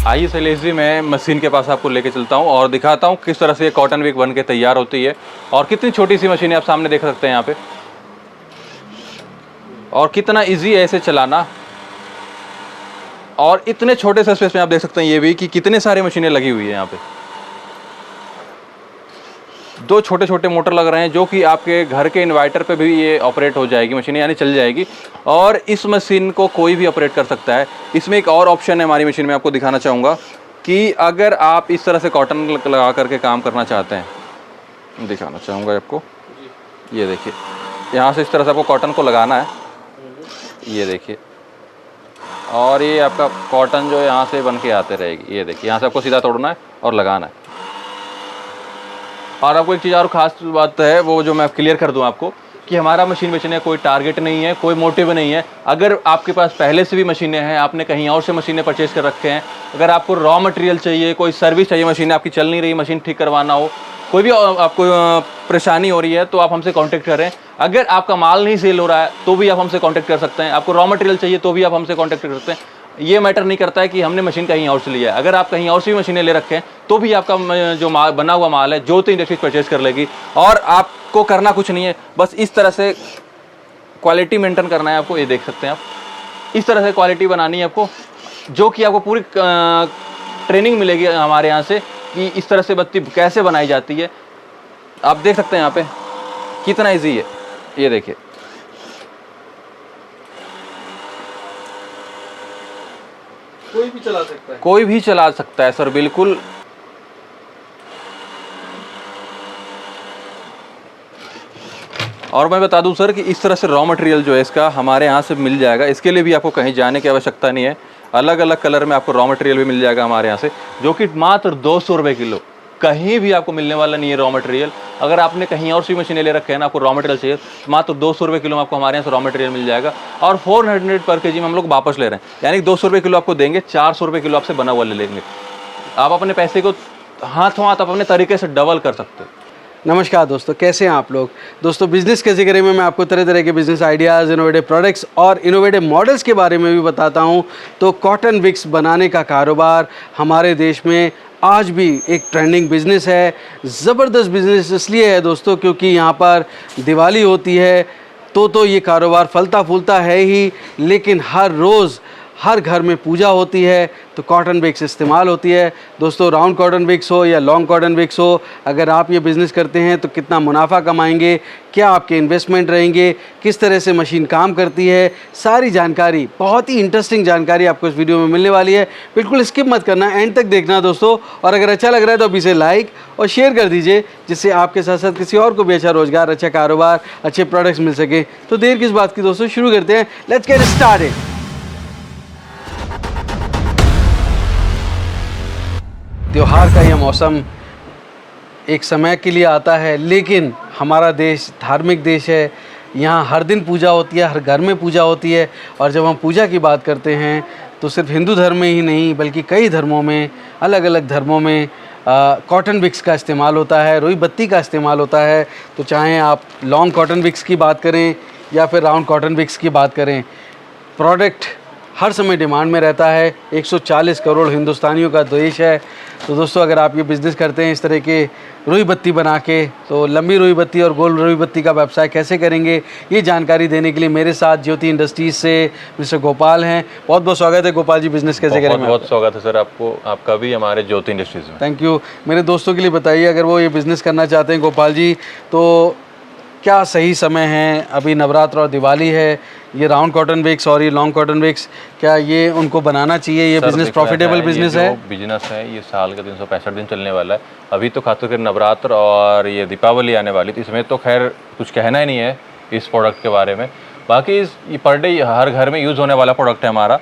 आइए शैलेश जी, मैं मशीन के पास आपको लेके चलता हूँ और दिखाता हूँ किस तरह से ये कॉटन विक बन के तैयार होती है और कितनी छोटी सी मशीन है, आप सामने देख सकते हैं यहाँ पे, और कितना इजी है इसे चलाना। और इतने छोटे से स्पेस में आप देख सकते हैं ये भी कि कितने सारे मशीनें लगी हुई है यहाँ पे। दो छोटे छोटे मोटर लग रहे हैं जो कि आपके घर के इन्वर्टर पे भी ये ऑपरेट हो जाएगी मशीन, यानी चल जाएगी। और इस मशीन को कोई भी ऑपरेट कर सकता है। इसमें एक और ऑप्शन है हमारी मशीन में, आपको दिखाना चाहूँगा कि अगर आप इस तरह से कॉटन लगा करके काम करना चाहते हैं, दिखाना चाहूँगा आपको। ये देखिए, यहाँ से इस तरह से आपको कॉटन को लगाना है, ये देखिए, और ये आपका कॉटन जो यहाँ से बन के आते रहेगी। ये देखिए, यहाँ से आपको सीधा तोड़ना है और लगाना है। और आपको एक चीज़ और ख़ास बात है, वो जो मैं क्लियर कर दूं आपको, कि हमारा मशीन बेचने का कोई टारगेट नहीं है, कोई मोटिव नहीं है। अगर आपके पास पहले से भी मशीनें हैं, आपने कहीं और से मशीनें परचेज़ कर रखे हैं, अगर आपको रॉ मटेरियल चाहिए, कोई सर्विस चाहिए, मशीन आपकी चल नहीं रही, मशीन ठीक करवाना हो, कोई भी आपको परेशानी हो रही है, तो आप हमसे कांटेक्ट करें। अगर आपका माल नहीं सेल हो रहा है तो भी आप हमसे कांटेक्ट कर सकते हैं। आपको रॉ मटेरियल चाहिए तो भी आप हमसे कांटेक्ट कर सकते हैं। ये मैटर नहीं करता है कि हमने मशीन कहीं और से लिया है। अगर आप कहीं और से भी मशीनें ले रखे हैं तो भी आपका जो माल बना हुआ माल है ज्योति इंडस्ट्रीज परचेज कर लेगी। और आपको करना कुछ नहीं है, बस इस तरह से क्वालिटी मेंटेन करना है आपको। ये देख सकते हैं आप, इस तरह से क्वालिटी बनानी है आपको, जो कि आपको पूरी ट्रेनिंग मिलेगी हमारे यहाँ से कि इस तरह से बत्ती कैसे बनाई जाती है। आप देख सकते हैं यहाँ पे कितना ईजी है, ये देखिए। कोई भी चला सकता है, कोई भी चला सकता है सर, बिल्कुल। और मैं बता दूं सर कि इस तरह से रॉ मटेरियल जो है इसका हमारे यहाँ से मिल जाएगा। इसके लिए भी आपको कहीं जाने की आवश्यकता नहीं है। अलग अलग कलर में आपको रॉ मटेरियल भी मिल जाएगा हमारे यहाँ से, जो कि मात्र 200 रुपये किलो। कहीं भी आपको मिलने वाला नहीं है रॉ मटेरियल। अगर आपने कहीं और सी मशीनें ले रखे हैं ना, आपको रॉ मटेरियल चाहिए, तो मात्र 200 रुपये किलो में आपको हमारे यहाँ से रॉ मटेरियल मिल जाएगा। और 400 पर केजी में हम लोग वापस ले रहे हैं, यानी 200 रुपये किलो आपको देंगे, 400 रुपये किलो आपसे बना हुआ ले लेंगे। आप अपने पैसे को हाथों हाथ अपने तरीके से डबल कर सकते हो। नमस्कार दोस्तों, कैसे हैं आप लोग। दोस्तों, बिज़नेस के ज़िक्र में मैं आपको तरह तरह के बिज़नेस आइडियाज़, इनोवेटिव प्रोडक्ट्स और इनोवेटिव मॉडल्स के बारे में भी बताता हूं। तो कॉटन विक्स बनाने का कारोबार हमारे देश में आज भी एक ट्रेंडिंग बिज़नेस है। ज़बरदस्त बिज़नेस इसलिए है दोस्तों क्योंकि यहाँ पर दिवाली होती है तो ये कारोबार फलता फूलता है ही, लेकिन हर रोज़ हर घर में पूजा होती है तो कॉटन विक्स इस्तेमाल होती है। दोस्तों, राउंड कॉटन विक्स हो या लॉन्ग कॉटन विक्स हो, अगर आप ये बिज़नेस करते हैं तो कितना मुनाफा कमाएंगे, क्या आपके इन्वेस्टमेंट रहेंगे, किस तरह से मशीन काम करती है, सारी जानकारी, बहुत ही इंटरेस्टिंग जानकारी आपको इस वीडियो में मिलने वाली है। बिल्कुल स्किप मत करना, एंड तक देखना दोस्तों। और अगर अच्छा लग रहा है तो अभी से लाइक और शेयर कर दीजिए, जिससे आपके साथ साथ किसी और को भी अच्छा रोज़गार, अच्छा कारोबार, अच्छे प्रोडक्ट्स मिल सके। तो देर किस बात की दोस्तों, शुरू करते हैं। Let's get started. त्योहार का यह मौसम एक समय के लिए आता है, लेकिन हमारा देश धार्मिक देश है। यहाँ हर दिन पूजा होती है, हर घर में पूजा होती है। और जब हम पूजा की बात करते हैं तो सिर्फ हिंदू धर्म में ही नहीं बल्कि कई धर्मों में, अलग अलग धर्मों में कॉटन विक्स का इस्तेमाल होता है, रुई बत्ती का इस्तेमाल होता है। तो चाहे आप लॉन्ग कॉटन विक्स की बात करें या फिर राउंड कॉटन विक्स की बात करें, प्रोडक्ट हर समय डिमांड में रहता है। 140 करोड़ हिंदुस्तानियों का देश है। तो दोस्तों, अगर आप ये बिज़नेस करते हैं इस तरह के रुई बत्ती बना के, तो लंबी रुई बत्ती और गोल रुई बत्ती का व्यवसाय कैसे करेंगे, ये जानकारी देने के लिए मेरे साथ ज्योति इंडस्ट्रीज़ से मिस्टर गोपाल हैं। बहुत बहुत स्वागत है गोपाल जी बिज़नेस के ज़िक्र में। बहुत स्वागत है सर आपको, आपका भी हमारे ज्योति इंडस्ट्रीज़ में। Thank you. मेरे दोस्तों के लिए बताइए, अगर वो ये बिज़नेस करना चाहते हैं गोपाल जी, तो क्या सही समय है? अभी नवरात्र और दिवाली है, ये राउंड कॉटन विक्स और ये लॉन्ग कॉटन विक्स, क्या ये उनको बनाना चाहिए? ये बिज़नेस प्रॉफिटेबल बिज़नेस है? बिजनेस है, ये साल का 365 दिन चलने वाला है। अभी तो खासकर नवरात्र और ये दीपावली आने वाली, तो इसमें तो खैर कुछ कहना ही नहीं है इस प्रोडक्ट के बारे में। बाकी ये पर डे हर घर में यूज़ होने वाला प्रोडक्ट है हमारा,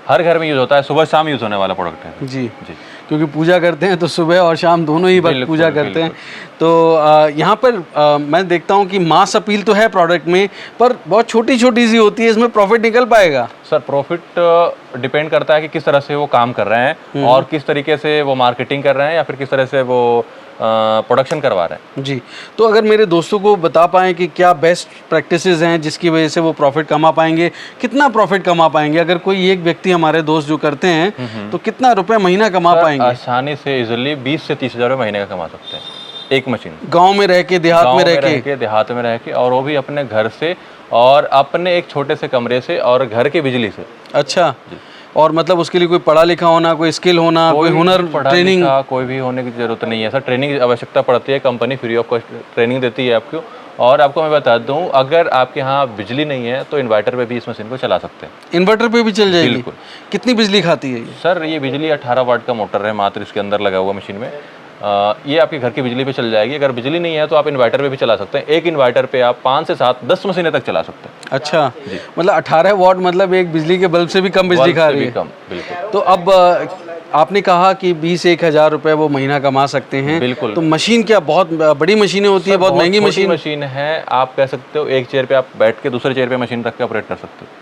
हर घर में यूज़ होता है, सुबह शाम यूज़ होने वाला प्रोडक्ट है। जी जी, क्योंकि पूजा करते हैं तो सुबह और शाम दोनों ही वक्त पूजा करते हैं। तो यहाँ पर मैं देखता हूँ कि मास अपील तो है प्रोडक्ट में, पर बहुत छोटी छोटी सी होती है, इसमें प्रॉफिट निकल पाएगा? सर प्रॉफिट डिपेंड करता है कि किस तरह से वो काम कर रहे हैं और किस तरीके से वो मार्केटिंग कर रहे हैं या फिर किस तरह से वो प्रोडक्शन करवा रहे हैं। जी, तो अगर मेरे दोस्तों को बता पाएँ कि क्या बेस्ट प्रैक्टिसेस हैं जिसकी वजह से वो प्रॉफिट कमा पाएंगे, कितना प्रॉफिट कमा पाएंगे? अगर कोई एक व्यक्ति हमारे दोस्त जो करते हैं तो कितना रुपए महीना कमा पाएंगे? आसानी से इजिली 20 से 30 हज़ार महीने का कमा सकते हैं एक मशीन, गांव में रह के, देहात में रह के। देहात में रह के, और वो भी अपने घर से और अपने एक छोटे से कमरे से और घर के बिजली से। अच्छा, और मतलब उसके लिए कोई पढ़ा लिखा होना, कोई स्किल होना, कोई हुनर, ट्रेनिंग? कोई भी होने की जरूरत नहीं है सर। ट्रेनिंग की आवश्यकता पड़ती है, company free of cost training देती है आपको। और आपको मैं बता दूं, अगर आपके यहाँ बिजली नहीं है तो इन्वर्टर पे भी इस मशीन को चला सकते हैं। इन्वर्टर पे भी चल जाएगी? बिल्कुल। कितनी बिजली खाती है ये? सर ये बिजली 18 वाट का मोटर है मात्र इसके अंदर लगा हुआ मशीन में। ये आपके घर की बिजली पे चल जाएगी। अगर बिजली नहीं है तो आप इन्वर्टर पे भी चला सकते हैं। एक इन्वर्टर पे आप 5 से 7 10 मशीनें तक चला सकते हैं। अच्छा, मतलब 18 वाट मतलब एक बिजली के बल्ब से भी कम बिजली खा रही है। कम, बिल्कुल। तो अब आपने कहा कि 20-1 हज़ार रुपये वो महीना कमा सकते हैं। बिल्कुल। तो मशीन क्या बहुत बड़ी मशीनें होती है, बहुत महंगी मशीन है? आप कह सकते हो एक चेयर पे आप बैठ के दूसरे चेयर पे मशीन रख के ऑपरेट कर सकते हो।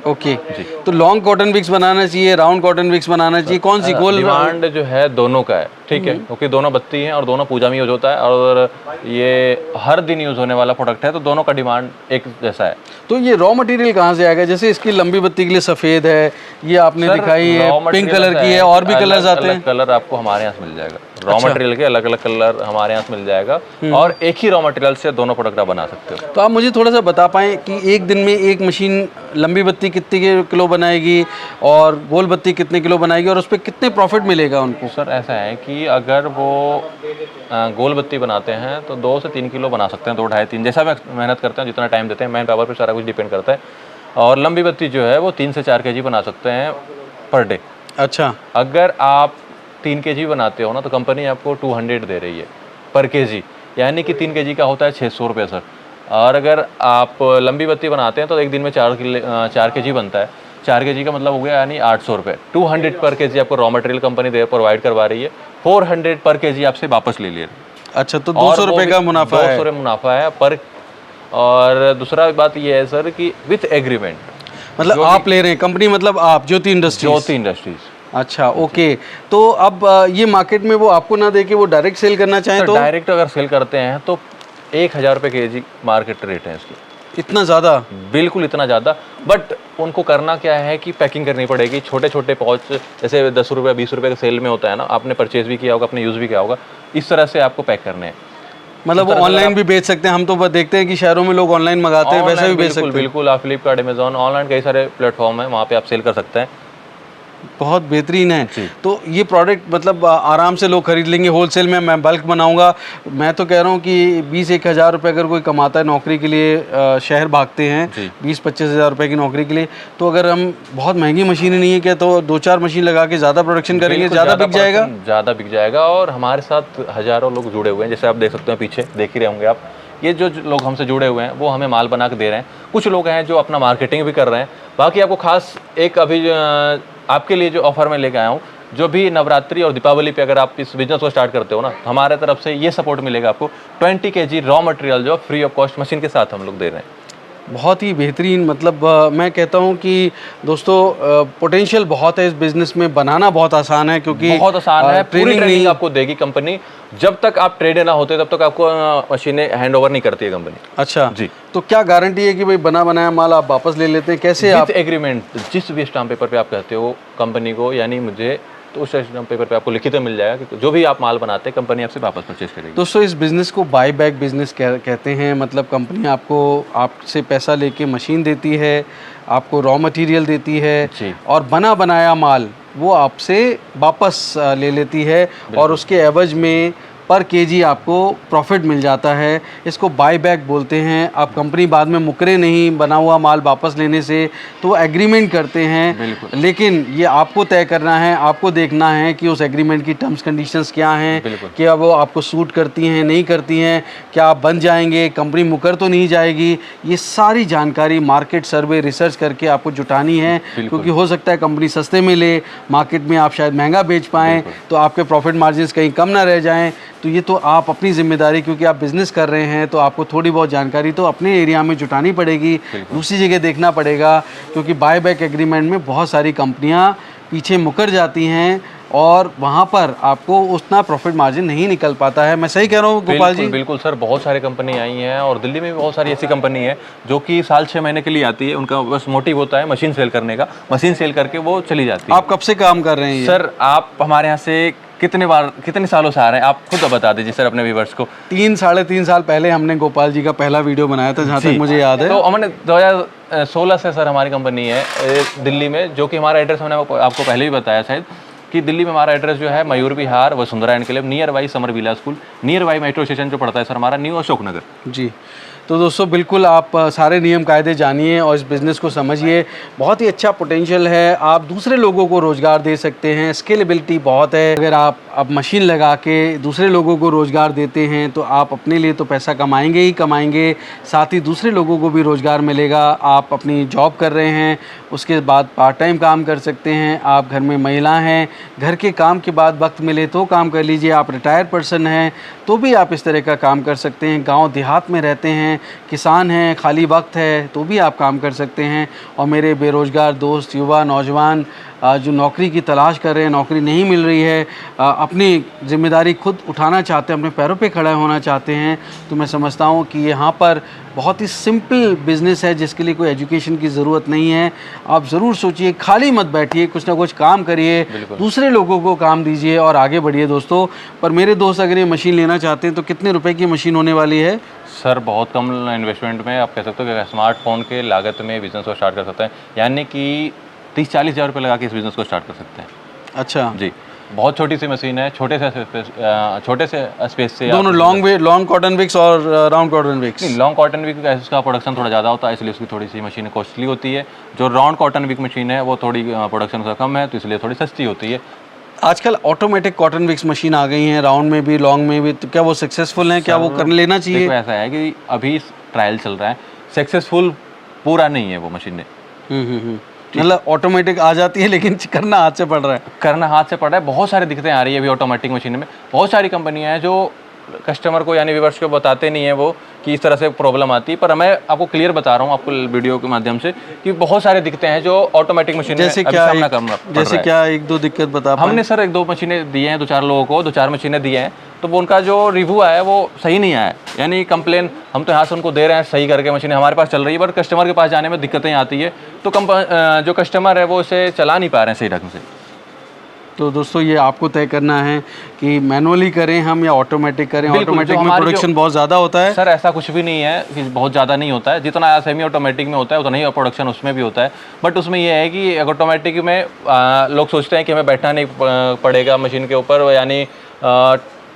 ओके जी। तो लॉन्ग कॉटन विक्स बनाना चाहिए, राउंड कॉटन विक्स बनाना चाहिए, कौन सी? गोल? डिमांड जो है दोनों का है, ठीक है, क्योंकि दोनों बत्ती हैं और दोनों पूजा में यूज होता है और ये हर दिन यूज होने वाला प्रोडक्ट है, तो दोनों का डिमांड एक जैसा है। तो ये रॉ मटेरियल कहाँ से आएगा? जैसे इसकी लंबी बत्ती के लिए सफ़ेद है, ये आपने दिखाई है, पिंक कलर की है, और भी कलर्स आते हैं? कलर आपको हमारे यहाँ से मिल जाएगा। रॉ मटेरियल के अलग अलग कलर हमारे यहाँ से मिल जाएगा और एक ही रॉ मटेरियल से दोनों प्रोडक्ट आप बना सकते हो। तो आप मुझे थोड़ा सा बता पाएँ कि एक दिन में एक मशीन लंबी बत्ती कितने किलो बनाएगी और गोल बत्ती कितने किलो बनाएगी और उस पर कितने प्रॉफिट मिलेगा उनको? सर ऐसा है कि अगर वो गोल बत्ती बनाते हैं तो 2 से 3 किलो बना सकते हैं, 2, 2.5, 3, जैसा मैं मेहनत करते हैं, जितना टाइम देते हैं, मैन पावर पे सारा कुछ डिपेंड करता है। और लंबी बत्ती जो है वो 3 से 4 kg बना सकते हैं पर डे। अच्छा, अगर आप 3 kg बनाते हो ना तो कंपनी आपको 200 दे रही है पर kg, यानी कि 3 kg का होता है 600 रुपये सर। और अगर आप लंबी बत्ती बनाते हैं तो एक दिन में 4 kg बनता है। 4 kg का मतलब हो गया यानी 800 रुपये। 200 पर kg आपको रॉ मटेरियल कंपनी प्रोवाइड करवा रही है, 400 पर kg आपसे वापस ले लिए। अच्छा, तो 200 रुपये का मुनाफा है? 200 मुनाफा है पर। और दूसरा बात ये है सर कि विथ एग्रीमेंट, मतलब आप ले रहे हैं, कंपनी मतलब आप, ज्योति इंडस्ट्रीज। अच्छा, ओके। तो अब ये मार्केट में वो आपको ना दे के वो डायरेक्ट सेल करना चाहें तो? डायरेक्ट अगर सेल करते हैं तो 1000 रुपये kg मार्केट रेट है इसकी। इतना ज़्यादा? बिल्कुल इतना ज़्यादा। बट उनको करना क्या है कि पैकिंग करनी पड़ेगी। छोटे छोटे पाउच जैसे 10 रुपये 20 रुपये का सेल में होता है ना, आपने परचेज भी किया होगा, आपने यूज़ भी किया होगा, इस तरह से आपको पैक करने हैं। मतलब वो ऑनलाइन भी बेच सकते हैं? हम तो बस देखते हैं कि शहरों में लोग ऑनलाइन मंगाते हैं, वैसे भी बेच सकते हैं? बिल्कुल, आप फ्लिपकार्ट, अमेजोन, ऑनलाइन कई सारे प्लेटफॉर्म हैं, वहाँ पे आप सेल कर सकते हैं। बहुत बेहतरीन है। तो ये प्रोडक्ट मतलब आराम से लोग खरीद लेंगे होलसेल में। मैं बल्क बनाऊंगा, मैं तो कह रहा हूँ कि 20-1 हज़ार रुपये अगर कोई कमाता है नौकरी के लिए, शहर भागते हैं 20-25 हज़ार रुपये की नौकरी के लिए, तो अगर हम बहुत महंगी मशीनें नहीं है क्या, तो 2-4 मशीन लगा के ज़्यादा प्रोडक्शन करेंगे, ज़्यादा बिक जाएगा? ज़्यादा बिक जाएगा। और हमारे साथ हज़ारों लोग जुड़े हुए हैं, जैसे आप देख सकते हैं पीछे, देख ही रहे होंगे आप। ये जो लोग हमसे जुड़े हुए हैं वो हमें माल बना के दे रहे हैं। कुछ लोग हैं जो अपना मार्केटिंग भी कर रहे हैं। बाकी आपको खास एक अभी आपके लिए जो ऑफर मैं लेके आया हूँ, जो भी नवरात्रि और दीपावली पे अगर आप इस बिजनेस को स्टार्ट करते हो ना, हमारे तरफ से ये सपोर्ट मिलेगा आपको। 20 kg रॉ मटेरियल जो फ्री ऑफ कॉस्ट मशीन के साथ हम लोग दे रहे हैं। बहुत ही बेहतरीन। मतलब मैं कहता हूँ कि दोस्तों पोटेंशियल बहुत है इस बिज़नेस में, बनाना बहुत आसान है, क्योंकि बहुत आसान है। पूरी ट्रेनिंग आपको देगी कंपनी। जब तक आप ट्रेनर ना होते तब तक आपको मशीनें हैंड ओवर नहीं करती है कंपनी। अच्छा जी। तो क्या गारंटी है कि भाई बना बनाया माल आप वापस ले लेते हैं? कैसे आप? एग्रीमेंट, जिस भी स्टाम्प पेपर पे आप कहते हो कंपनी को, यानी मुझे, तो उस स्टाम्प पेपर पे आपको लिखित मिल जाएगा कि जो भी आप माल बनाते हैं कंपनी आपसे वापस परचेज करेगी। दोस्तों इस बिज़नेस को बाई बैक बिजनेस कहते हैं। मतलब कंपनी आपसे पैसा लेके मशीन देती है, आपको रॉ मटेरियल देती है और बना बनाया माल वो आपसे वापस ले लेती है और उसके एवज में पर केजी आपको प्रॉफिट मिल जाता है। इसको बाई बैक बोलते हैं। आप कंपनी बाद में मुकरे नहीं बना हुआ माल वापस लेने से, तो वो एग्रीमेंट करते हैं, लेकिन ये आपको तय करना है, आपको देखना है कि उस एग्रीमेंट की टर्म्स कंडीशंस क्या हैं, क्या वो आपको सूट करती हैं नहीं करती हैं, क्या आप बन जाएंगे, कंपनी मुकर तो नहीं जाएगी। ये सारी जानकारी मार्केट सर्वे रिसर्च करके आपको जुटानी है, क्योंकि हो सकता है कंपनी सस्ते में ले, मार्केट में आप शायद महंगा बेच पाएँ, तो आपके प्रॉफिट मार्जिन कहीं कम ना रह जाएँ। तो ये तो आप अपनी जिम्मेदारी, क्योंकि आप बिज़नेस कर रहे हैं तो आपको थोड़ी बहुत जानकारी तो अपने एरिया में जुटानी पड़ेगी, दूसरी जगह देखना पड़ेगा, क्योंकि बाय बैक एग्रीमेंट में बहुत सारी कंपनियां पीछे मुकर जाती हैं और वहाँ पर आपको उतना प्रॉफिट मार्जिन नहीं निकल पाता है। मैं सही कह रहा हूँ गोपाल जी? बिल्कुल सर, बहुत सारी कंपनी आई हैं और दिल्ली में भी बहुत सारी ऐसी कंपनी है जो कि साल 6 महीने के लिए आती है। उनका बस मोटिव होता है मशीन सेल करने का, मशीन सेल करके वो चली जाती है। आप कब से काम कर रहे हैं ये? सर आप हमारे यहाँ से कितने सालों से आ रहे हैं, आप खुद बता दीजिए सर अपने व्यूवर्स को। 3-3.5 साल पहले हमने गोपाल जी का पहला वीडियो बनाया था, जहाँ तक मुझे याद है। तो हमने 2016 से सर हमारी कंपनी है दिल्ली में, जो कि हमारा एड्रेस मैंने आपको पहले भी बताया शायद कि दिल्ली में हमारा एड्रेस जो है Mayur Vihar Vasundhara enclave, near by summer villa school, near by metro station जो पड़ता है सर हमारा न्यू अशोक नगर। जी, तो दोस्तों बिल्कुल आप सारे नियम कायदे जानिए और इस बिज़नेस को समझिए। बहुत ही अच्छा पोटेंशियल है, आप दूसरे लोगों को रोज़गार दे सकते हैं, स्केलेबिलिटी बहुत है। अगर आप अब मशीन लगा के दूसरे लोगों को रोज़गार देते हैं तो आप अपने लिए तो पैसा कमाएंगे ही कमाएंगे, साथ ही दूसरे लोगों को भी रोज़गार मिलेगा। आप अपनी जॉब कर रहे हैं, उसके बाद पार्ट टाइम काम कर सकते हैं। आप घर में महिला हैं, घर के काम के बाद वक्त मिले तो काम कर लीजिए। आप रिटायर्ड पर्सन हैं तो भी आप इस तरह का काम कर सकते हैं। गाँव देहात में रहते हैं, किसान हैं, खाली वक्त है तो भी आप काम कर सकते हैं। और मेरे बेरोज़गार दोस्त, युवा, नौजवान जो नौकरी की तलाश कर रहे हैं, नौकरी नहीं मिल रही है, अपनी ज़िम्मेदारी खुद उठाना चाहते हैं, अपने पैरों पे खड़ा होना चाहते हैं, तो मैं समझता हूँ कि यहाँ पर बहुत ही सिंपल बिज़नेस है जिसके लिए कोई एजुकेशन की ज़रूरत नहीं है। आप ज़रूर सोचिए, खाली मत बैठिए, कुछ ना कुछ काम करिए, दूसरे लोगों को काम दीजिए और आगे बढ़िए दोस्तों। पर मेरे दोस्त अगर ये मशीन लेना चाहते हैं तो कितने रुपए की मशीन होने वाली है? सर बहुत कम इन्वेस्टमेंट में आप कह सकते हो कि स्मार्टफोन के लागत में बिज़नेस को स्टार्ट कर सकते हैं, यानी कि 30-40 हज़ार रुपये लगा के इस बिज़नेस को स्टार्ट कर सकते हैं। अच्छा जी, बहुत छोटी सी मशीन है, छोटे से स्पेस से। दोनों लॉन्ग कॉटन विक्स और राउंड कॉटन विक्स? नहीं, लॉन्ग कॉटन विक इसका प्रोडक्शन थोड़ा ज़्यादा होता है, इसलिए उसकी थोड़ी सी मशीन कॉस्टली होती है। जो राउंड कॉटन विक मशीन है वो थोड़ी प्रोडक्शन का कम है, तो इसलिए थोड़ी सस्ती होती है। आजकल ऑटोमेटिक कॉटन विक्स मशीन आ गई हैं, राउंड में भी लॉन्ग में भी, तो क्या वो सक्सेसफुल हैं? क्या वो कर लेना चाहिए? देखो ऐसा है कि अभी ट्रायल चल रहा है, सक्सेसफुल पूरा नहीं है वो मशीनें। मतलब ऑटोमेटिक आ जाती है लेकिन करना हाथ से पड़ रहा है। करना हाथ से पड़ रहा है, बहुत सारी दिक्कतें आ रही है अभी ऑटोमेटिक मशीन में। बहुत सारी कंपनियां हैं जो कस्टमर को यानी व्यूअर्स को बताते नहीं है वो कि इस तरह से प्रॉब्लम आती है, पर मैं आपको क्लियर बता रहा हूँ आपको वीडियो के माध्यम से कि बहुत सारी दिक्कतें हैं जो ऑटोमेटिक मशीन में अभी सामना करना पड़ रहा है। जैसे क्या 1-2 दिक्कत बता पाएं? हमने सर 1-2 मशीनें दी हैं, 2-4 लोगों को 2-4 मशीनें दी हैं, तो वो उनका जो रिव्यू आया है वो सही नहीं आया, यानी कंप्लेन हम तो यहाँ से उनको दे रहे हैं सही करके, मशीनें हमारे पास चल रही है, बट कस्टमर के पास जाने में दिक्कतें आती है, तो जो कस्टमर है वो इसे चला नहीं पा रहे हैं सही ढंग से। तो दोस्तों ये आपको तय करना है कि मैनुअली करें हम या ऑटोमेटिक करें। ऑटोमेटिक में प्रोडक्शन बहुत ज़्यादा होता है। सर ऐसा कुछ भी नहीं है कि बहुत ज़्यादा नहीं होता है, जितना सेमी ऑटोमेटिक में होता है उतना ही प्रोडक्शन उसमें भी होता है। बट उसमें ये है कि ऑटोमेटिक में लोग सोचते हैं कि हमें बैठना नहीं पड़ेगा मशीन के ऊपर, यानी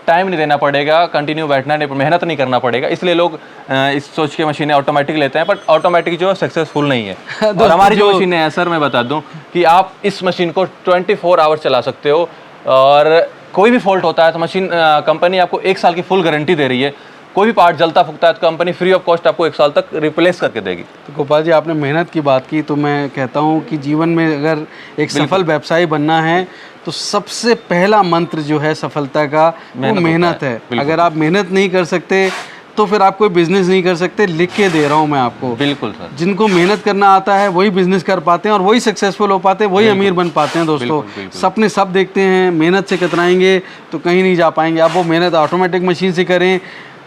टाइम नहीं देना पड़ेगा, कंटिन्यू बैठना नहीं, मेहनत नहीं करना पड़ेगा, इसलिए लोग इस सोच के मशीनें ऑटोमेटिक लेते हैं। बट ऑटोमेटिक जो सक्सेसफुल नहीं है। और हमारी जो मशीनें हैं सर, मैं बता दूं कि आप इस मशीन को 24 आवर्स चला सकते हो, और कोई भी फॉल्ट होता है तो मशीन कंपनी आपको 1 साल की फुल गारंटी दे रही है। कोई भी पार्ट जलता फूकता है तो कंपनी फ्री ऑफ कॉस्ट आपको 1 साल तक रिप्लेस करके देगी। तो गोपाल जी आपने मेहनत की बात की, तो मैं कहता हूँ कि जीवन में अगर एक सफल व्यवसायी बनना है तो सबसे पहला मंत्र जो है सफलता का वो मेहनत है। अगर आप मेहनत नहीं कर सकते तो फिर आप कोई बिजनेस नहीं कर सकते। लिख के दे रहा हूँ मैं आपको। बिल्कुल सर, जिनको मेहनत करना आता है वही बिजनेस कर पाते हैं और वही सक्सेसफुल हो पाते हैं, वही अमीर बन पाते हैं दोस्तों। सपने सब देखते हैं, मेहनत से कतराएंगे तो कहीं नहीं जा पाएंगे। आप वो मेहनत ऑटोमेटिक मशीन से करें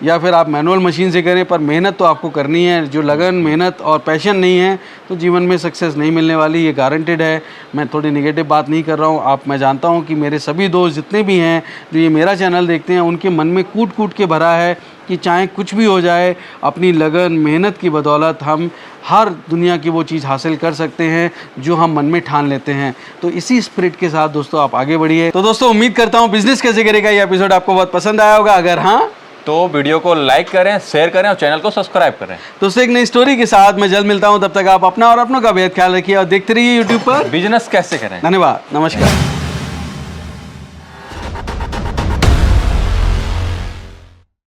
या फिर आप मैनुअल मशीन से करें, पर मेहनत तो आपको करनी है। जो लगन, मेहनत और पैशन नहीं है तो जीवन में सक्सेस नहीं मिलने वाली, ये गारंटेड है। मैं थोड़ी नेगेटिव बात नहीं कर रहा हूँ। मैं जानता हूँ कि मेरे सभी दोस्त जितने भी हैं जो ये मेरा चैनल देखते हैं, उनके मन में कूट कूट के भरा है कि चाहे कुछ भी हो जाए, अपनी लगन, मेहनत की बदौलत हम हर दुनिया की वो चीज़ हासिल कर सकते हैं जो हम मन में ठान लेते हैं। तो इसी स्पिरिट के साथ दोस्तों आप आगे बढ़िए। तो दोस्तों उम्मीद करता हूँ बिजनेस कैसे करेगा ये एपिसोड आपको बहुत पसंद आया होगा। अगर हाँ तो वीडियो को लाइक करें, शेयर करें और चैनल को सब्सक्राइब करें। दोस्तों एक नई स्टोरी के साथ मैं जल्द मिलता हूं, तब तक आप अपना और अपनों का बेहद ख्याल रखिए और देखते रहिए यूट्यूब पर बिजनेस कैसे करें। धन्यवाद, नमस्कार।